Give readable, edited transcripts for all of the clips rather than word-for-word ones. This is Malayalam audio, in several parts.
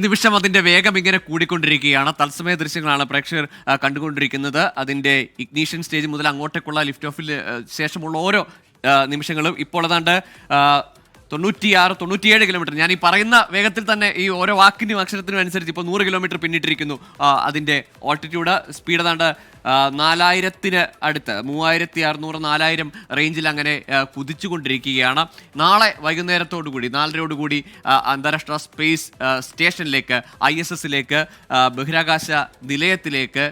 നിമിഷം അതിന്റെ വേഗം ഇങ്ങനെ കൂടിക്കൊണ്ടിരിക്കുകയാണ്. തത്സമയ ദൃശ്യങ്ങളാണ് പ്രേക്ഷകർ കണ്ടുകൊണ്ടിരിക്കുന്നത്. അതിന്റെ ഇഗ്നീഷൻ സ്റ്റേജ് മുതൽ അങ്ങോട്ടേക്കുള്ള ലിഫ്റ്റ് ഓഫിൽ ശേഷമുള്ള ഓരോ നിമിഷങ്ങളും ഇപ്പോൾ ഏതാണ്ട് 96-97 കിലോമീറ്റർ. ഞാൻ ഈ പറയുന്ന വേഗത്തിൽ തന്നെ ഈ ഓരോ വാക്കിനും അക്ഷരത്തിനും അനുസരിച്ച് ഇപ്പോൾ 100 കിലോമീറ്റർ പിന്നിട്ടിരിക്കുന്നു. അതിൻ്റെ ഓൾട്ടിറ്റ്യൂഡ് സ്പീഡ് ഏതാണ്ട് 4000-ന് അടുത്ത് 3600-4000 റേഞ്ചിൽ അങ്ങനെ കുതിച്ചുകൊണ്ടിരിക്കുകയാണ്. നാളെ വൈകുന്നേരത്തോടുകൂടി 4:30 അന്താരാഷ്ട്ര സ്പേസ് സ്റ്റേഷനിലേക്ക് ISS-ലേക്ക് ബഹിരാകാശ നിലയത്തിലേക്ക്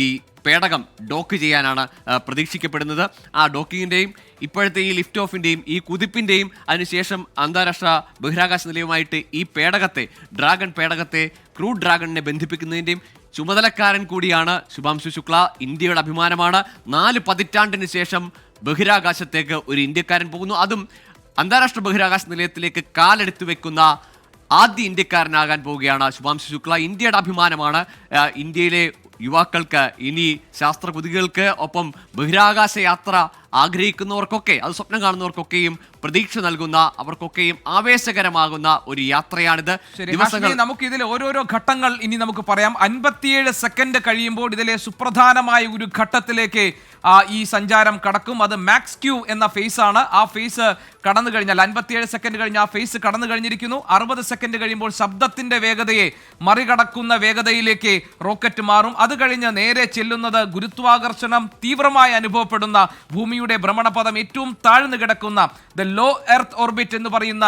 ഈ പേടകം ഡോക്ക് ചെയ്യാനാണ് പ്രതീക്ഷിക്കപ്പെടുന്നത്. ആ ഡോക്കിങ്ങിൻ്റെയും ഇപ്പോഴത്തെ ഈ ലിഫ്റ്റ് ഓഫിൻ്റെയും ഈ കുതിപ്പിൻ്റെയും അതിനുശേഷം അന്താരാഷ്ട്ര ബഹിരാകാശ നിലയവുമായിട്ട് ഈ പേടകത്തെ പേടകത്തെ ക്രൂ ഡ്രാഗണിനെ ബന്ധിപ്പിക്കുന്നതിൻ്റെയും ചുമതലക്കാരൻ കൂടിയാണ് ശുഭാംശു ശുക്ല. ഇന്ത്യയുടെ അഭിമാനമാണ്. 4 പതിറ്റാണ്ടിന് ശേഷം ബഹിരാകാശത്തേക്ക് ഒരു ഇന്ത്യക്കാരൻ പോകുന്നു. അതും അന്താരാഷ്ട്ര ബഹിരാകാശ നിലയത്തിലേക്ക് കാലെടുത്തു വെക്കുന്ന ആദ്യ ഇന്ത്യക്കാരനാകാൻ പോവുകയാണ് ശുഭാംശു ശുക്ല. ഇന്ത്യയുടെ അഭിമാനമാണ്. ഇന്ത്യയിലെ യുവാക്കൾക്ക്, ഇനി ശാസ്ത്ര കുതികൾക്ക് ഒപ്പം ബഹിരാകാശ യാത്ര ആഗ്രഹിക്കുന്നവർക്കൊക്കെ, അത് സ്വപ്നം കാണുന്നവർക്കൊക്കെയും പ്രതീക്ഷ നൽകുന്ന, അവർക്കൊക്കെയും ആവേശകരമാകുന്ന ഒരു യാത്രയാണിത്. നമുക്ക് ഇതിലെ ഓരോരോ ഘട്ടങ്ങൾ ഇനി നമുക്ക് പറയാം. 57 സെക്കൻഡ് കഴിയുമ്പോൾ ഇതിലെ സുപ്രധാനമായ ഒരു ഘട്ടത്തിലേക്ക് ഈ സഞ്ചാരം കടക്കും. അത് മാക്സ് ക്യൂ എന്ന ഫേസ് ആണ്. ആ ഫേസ് കടന്നു കഴിഞ്ഞാൽ 57 സെക്കൻഡ് കഴിഞ്ഞ് ആ ഫേസ് കടന്നു കഴിഞ്ഞിരിക്കുന്നു. 60 സെക്കൻഡ് കഴിയുമ്പോൾ ശബ്ദത്തിന്റെ വേഗതയെ മറികടക്കുന്ന വേഗതയിലേക്ക് റോക്കറ്റ് മാറും. അത് കഴിഞ്ഞ് നേരെ ചെല്ലുന്നത് ഗുരുത്വാകർഷണം തീവ്രമായി അനുഭവപ്പെടുന്ന ഭൂമിയുടെ ഭ്രമണപഥം ഏറ്റവും താഴ്ന്നു കിടക്കുന്ന ദ ലോ എർത്ത് ഓർബിറ്റ് എന്ന് പറയുന്ന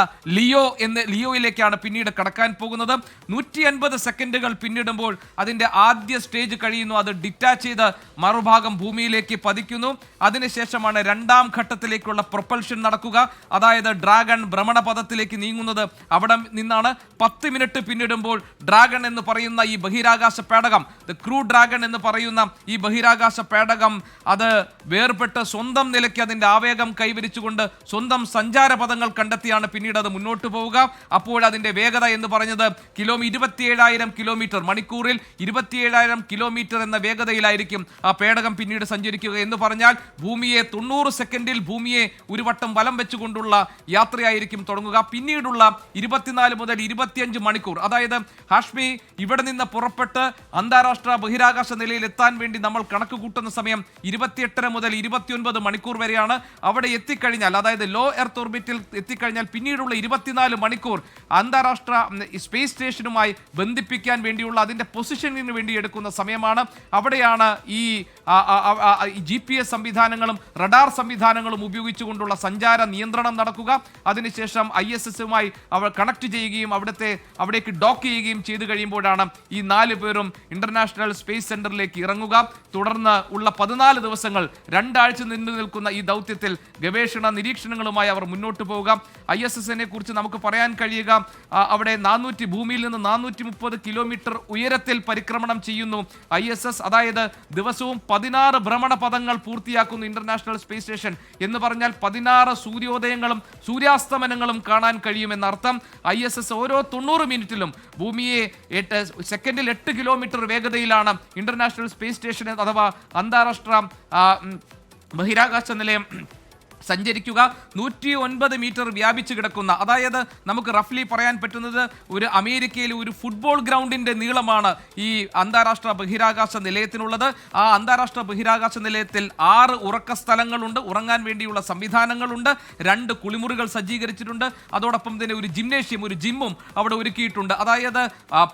ലിയോയിലേക്കാണ് പിന്നീട് കടക്കാൻ പോകുന്നത്. 150 സെക്കൻഡുകൾ പിന്നിടുമ്പോൾ അതിന്റെ ആദ്യ സ്റ്റേജ് കഴിയുന്നു. അത് ഡിറ്റാച്ച് ചെയ്ത് മറുഭാഗം ഭൂമിയിലേക്ക് പതിക്കുന്നു. അതിനുശേഷമാണ് രണ്ടാം ഘട്ടത്തിലേക്കുള്ള പ്രൊപ്പൽഷൻ നടക്കുക. അതായത് ഡ്രാഗൺ ഭ്രമണപഥത്തിലേക്ക് നീങ്ങുന്നത് അവിടെ നിന്നാണ്. 10 മിനിറ്റ് പിന്നിടുമ്പോൾ ഡ്രാഗൺ എന്ന് പറയുന്ന ഈ ബഹിരാകാശ പേടകം, ദ ക്രൂ ഡ്രാഗൺ എന്ന് പറയുന്ന ഈ ബഹിരാകാശ പേടകം അത് വേർപെട്ട് സ്വന്തം നിലയ്ക്ക് അതിന്റെ ആവേഗം കൈവരിച്ചുകൊണ്ട് സ്വന്തം സഞ്ചാരപഥങ്ങൾ കണ്ടെത്തിയാണ് പിന്നീട് അത് മുന്നോട്ട് പോവുക. അപ്പോൾ അതിന്റെ വേഗത എന്ന് പറഞ്ഞത് 27,000 കിലോമീറ്റർ മണിക്കൂറിൽ 27,000 കിലോമീറ്റർ എന്ന വേഗതയിലായിരിക്കും ആ പേടകം പിന്നീട് സഞ്ചരിക്കുക. എന്ന് പറഞ്ഞാൽ ഭൂമിയെ 90 സെക്കൻഡിൽ ഭൂമിയെ ഒരു വട്ടം വലം വെച്ചുകൊണ്ടുള്ള യാത്രയായിരിക്കും തുടങ്ങുക. പിന്നീടുള്ള 24 മുതൽ 25 മണിക്കൂർ, അതായത് ഹാഷ്മി ഇവിടെ നിന്ന് പുറപ്പെട്ട് അന്താരാഷ്ട്ര ബഹിരാകാശ നിലയിൽ എത്താൻ വേണ്ടി നമ്മൾ കണക്ക് കൂട്ടുന്ന സമയം 28 മുതൽ 29 മണിക്കൂർ വരെയാണ്. അവിടെ എത്തിക്കഴിഞ്ഞാൽ, അതായത് ലോ എർത്ത് ഓർബിറ്റിൽ എത്തിക്കഴിഞ്ഞാൽ പിന്നീടുള്ള 24 മണിക്കൂർ അന്താരാഷ്ട്ര സ്പേസ് സ്റ്റേഷനുമായി ബന്ധിപ്പിക്കാൻ വേണ്ടിയുള്ള അതിന്റെ പൊസിഷനിങ്ങിന് വേണ്ടി എടുക്കുന്ന സമയമാണ്. അവിടെയാണ് ഈ GPS സംവിധാനങ്ങളും റഡാർ സംവിധാനങ്ങളും ഉപയോഗിച്ചുകൊണ്ടുള്ള സഞ്ചാര നിയന്ത്രണം നടക്കുക. അതിനുശേഷം ISS-മായി അവർ കണക്ട് ചെയ്യുകയും അവിടേക്ക് ഡോക്ക് ചെയ്യുകയും ചെയ്തു കഴിയുമ്പോഴാണ് ഈ 4 പേരും ഇന്റർനാഷണൽ സ്പേസ് സെന്ററിലേക്ക് ഇറങ്ങുക. തുടർന്ന് ഉള്ള 14 ദിവസങ്ങൾ 2 ആഴ്ച നീണ്ടു നിൽക്കുന്ന ഈ ദൗത്യത്തിൽ ഗവേഷണ നിരീക്ഷണങ്ങളുമായി അവർ മുന്നോട്ട് പോവുക. ISS-നെ കുറിച്ച് നമുക്ക് പറയാൻ കഴിയുക, അവിടെ ഭൂമിയിൽ നിന്ന് 430 കിലോമീറ്റർ ഉയരത്തിൽ പരിക്രമണം ചെയ്യുന്നു ISS. അതായത് ദിവസവും 16 ഭ്രമണപഥങ്ങൾ പൂർത്തിയാക്കുന്നു ഇന്റർനാഷണൽ സ്പേസ് സ്റ്റേഷൻ. എന്ന് പറഞ്ഞാൽ 16 സൂര്യോദയങ്ങളും സൂര്യാസ്തമനങ്ങളും കാണാൻ കഴിയുമെന്നർത്ഥം. ISS ഓരോ 90 മിനിറ്റിലും ഭൂമിയെ സെക്കൻഡിൽ 8 കിലോമീറ്റർ വേഗതയിലാണ് ഇന്റർനാഷണൽ സ്പേസ് സ്റ്റേഷൻ അഥവാ അന്താരാഷ്ട്ര ബഹിരാകാശ നിലയം സഞ്ചരിക്കുക. 109 മീറ്റർ വ്യാപിച്ചു കിടക്കുന്ന, അതായത് നമുക്ക് റഫ്ലി പറയാൻ പറ്റുന്നത് ഒരു അമേരിക്കയിലെ ഒരു ഫുട്ബോൾ ഗ്രൗണ്ടിന്റെ നീളമാണ് ഈ അന്താരാഷ്ട്ര ബഹിരാകാശ നിലയത്തിനുള്ളത്. ആ അന്താരാഷ്ട്ര ബഹിരാകാശ നിലയത്തിൽ 6 ഉറക്ക സ്ഥലങ്ങളുണ്ട്, ഉറങ്ങാൻ വേണ്ടിയുള്ള സംവിധാനങ്ങളുണ്ട്, 2 കുളിമുറികൾ സജ്ജീകരിച്ചിട്ടുണ്ട്. അതോടൊപ്പം തന്നെ ഒരു ജിംനേഷ്യം, ഒരു ജിമ്മും അവിടെ ഒരുക്കിയിട്ടുണ്ട്. അതായത്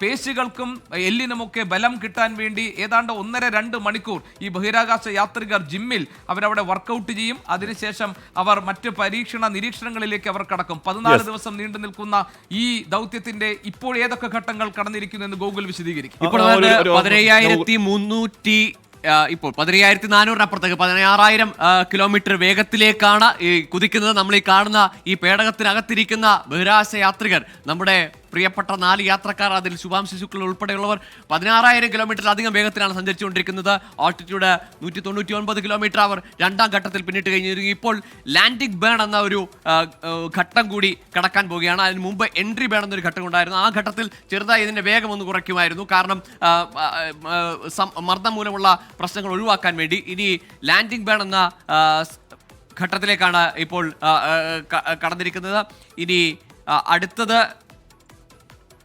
പേശികൾക്കും എല്ലിനുമൊക്കെ ബലം കിട്ടാൻ വേണ്ടി ഏതാണ്ട് 1.5-2 മണിക്കൂർ ഈ ബഹിരാകാശ യാത്രികർ ജിമ്മിൽ അവരവിടെ വർക്കൗട്ട് ചെയ്യും. അതിനുശേഷം അവർ മറ്റ് പരീക്ഷണ നിരീക്ഷണങ്ങളിലേക്ക് അവർ കടക്കും. 14 ദിവസം നീണ്ടു നിൽക്കുന്ന ഈ ദൗത്യത്തിന്റെ ഇപ്പോൾ ഏതൊക്കെ ഘട്ടങ്ങൾ കടന്നിരിക്കുന്നു എന്ന് ഗൂഗിൾ വിശദീകരിക്കും. ഇപ്പോൾ 13,300 ഇപ്പോൾ 15,400 അപ്പുറത്തേക്ക് 16,000 കിലോമീറ്റർ വേഗത്തിലേക്കാണ് കുതിക്കുന്നത്. നമ്മൾ ഈ കാണുന്ന ഈ പേടകത്തിനകത്തിരിക്കുന്ന ബഹിരാകാശ യാത്രികർ, നമ്മുടെ പ്രിയപ്പെട്ട 4 യാത്രക്കാർ, അതിൽ ശുഭാംശു ശുക്ല ഉൾപ്പെടെയുള്ളവർ 16,000 കിലോമീറ്ററിലധികം വേഗത്തിലാണ് സഞ്ചരിച്ചുകൊണ്ടിരിക്കുന്നത്. ഓൾട്ടിറ്റ്യൂഡ് 199 കിലോമീറ്റർ അവർ രണ്ടാം ഘട്ടത്തിൽ പിന്നിട്ട് കഴിഞ്ഞിരിക്കുന്നു. ഇപ്പോൾ ലാൻഡിംഗ് ബേൺ എന്ന ഒരു ഘട്ടം കൂടി കടക്കാൻ പോവുകയാണ്. അതിന് മുമ്പ് എൻട്രി ബേൺ എന്നൊരു ഘട്ടം ഉണ്ടായിരുന്നു. ആ ഘട്ടത്തിൽ ചെറുതായി ഇതിന്റെ വേഗം ഒന്ന് കുറയ്ക്കുമായിരുന്നു, കാരണം മർദ്ദം മൂലമുള്ള പ്രശ്നങ്ങൾ ഒഴിവാക്കാൻ വേണ്ടി. ഇനി ലാൻഡിംഗ് ബേൺ എന്ന ഘട്ടത്തിലേക്കാണ് ഇപ്പോൾ കടന്നിരിക്കുന്നത്. ഇനി അടുത്തത്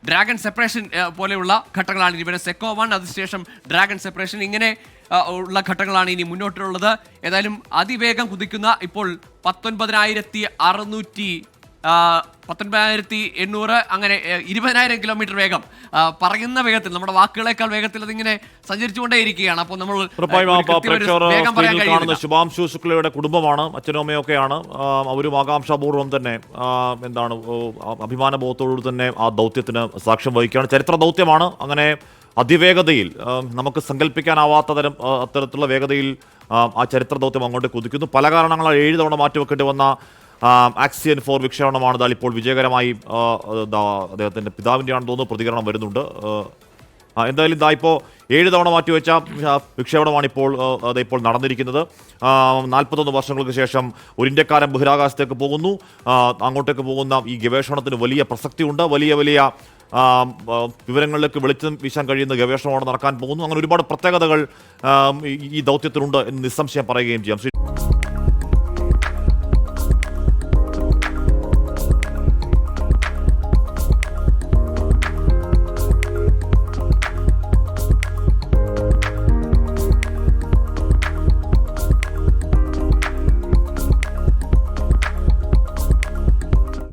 ഡ്രാഗൺ സെപ്പറേഷൻ പോലെയുള്ള ഘട്ടങ്ങളാണ് ഇനി പിന്നെ സെക്കോ 1, അതിനുശേഷം ഡ്രാഗൺ സെപ്പറേഷൻ, ഇങ്ങനെ ഉള്ള ഘട്ടങ്ങളാണ് ഇനി മുന്നോട്ടുള്ളത്. ഏതായാലും അതിവേഗം കുതിക്കുന്ന ഇപ്പോൾ 19,800 അങ്ങനെ 20,000 കിലോമീറ്റർ വേഗം, പറയുന്ന വേഗത്തിൽ, നമ്മുടെ വാക്കുകളേക്കാൾ വേഗത്തിൽ അതിങ്ങനെ സഞ്ചരിച്ചുകൊണ്ടേയിരിക്കുകയാണ്. അപ്പോൾ നമ്മൾ കാണുന്ന ശുഭാംശു ശുക്ലയുടെ കുടുംബമാണ്, അച്ഛനും അമ്മയൊക്കെയാണ്. അവരും ആകാംക്ഷാപൂർവ്വം തന്നെ എന്താണ് അഭിമാനബോധത്തോടു തന്നെ ആ ദൗത്യത്തിന് സാക്ഷ്യം വഹിക്കുകയാണ്. ചരിത്ര ദൗത്യമാണ്. അങ്ങനെ അതിവേഗതയിൽ നമുക്ക് സങ്കല്പിക്കാനാവാത്ത തരം അത്തരത്തിലുള്ള വേഗതയിൽ ആ ചരിത്ര ദൗത്യം അങ്ങോട്ട് കുതിക്കുന്നു. പല കാരണങ്ങളാൽ 7 തവണ മാറ്റിവെക്കേണ്ടി വന്ന ആക്സിയൻ 4 വിക്ഷേപണമാണ് ഇപ്പോൾ വിജയകരമായി അദ്ദേഹത്തിൻ്റെ പിതാവിൻ്റെയാണെന്ന് തോന്നുന്നു പ്രതികരണം വരുന്നുണ്ട്. എന്തായാലും ഇപ്പോൾ 7 തവണ മാറ്റിവെച്ച വിക്ഷേപണമാണ് ഇപ്പോൾ നടന്നിരിക്കുന്നത്. 41 വർഷങ്ങൾക്ക് ശേഷം ഒരു ഇന്ത്യക്കാരൻ ബഹിരാകാശത്തേക്ക് പോകുന്നു. അങ്ങോട്ടേക്ക് പോകുന്ന ഈ ഗവേഷണത്തിന് വലിയ പ്രസക്തിയുണ്ട്. വലിയ വിവരങ്ങളിലേക്ക് വെളിച്ചം വീശാൻ കഴിയുന്ന ഗവേഷണമാണ് നടക്കാൻ പോകുന്നു. അങ്ങനെ ഒരുപാട് പ്രത്യേകതകൾ ഈ ദൗത്യത്തിലുണ്ട് എന്ന് നിസ്സംശയം പറയുകയും ചെയ്യാം.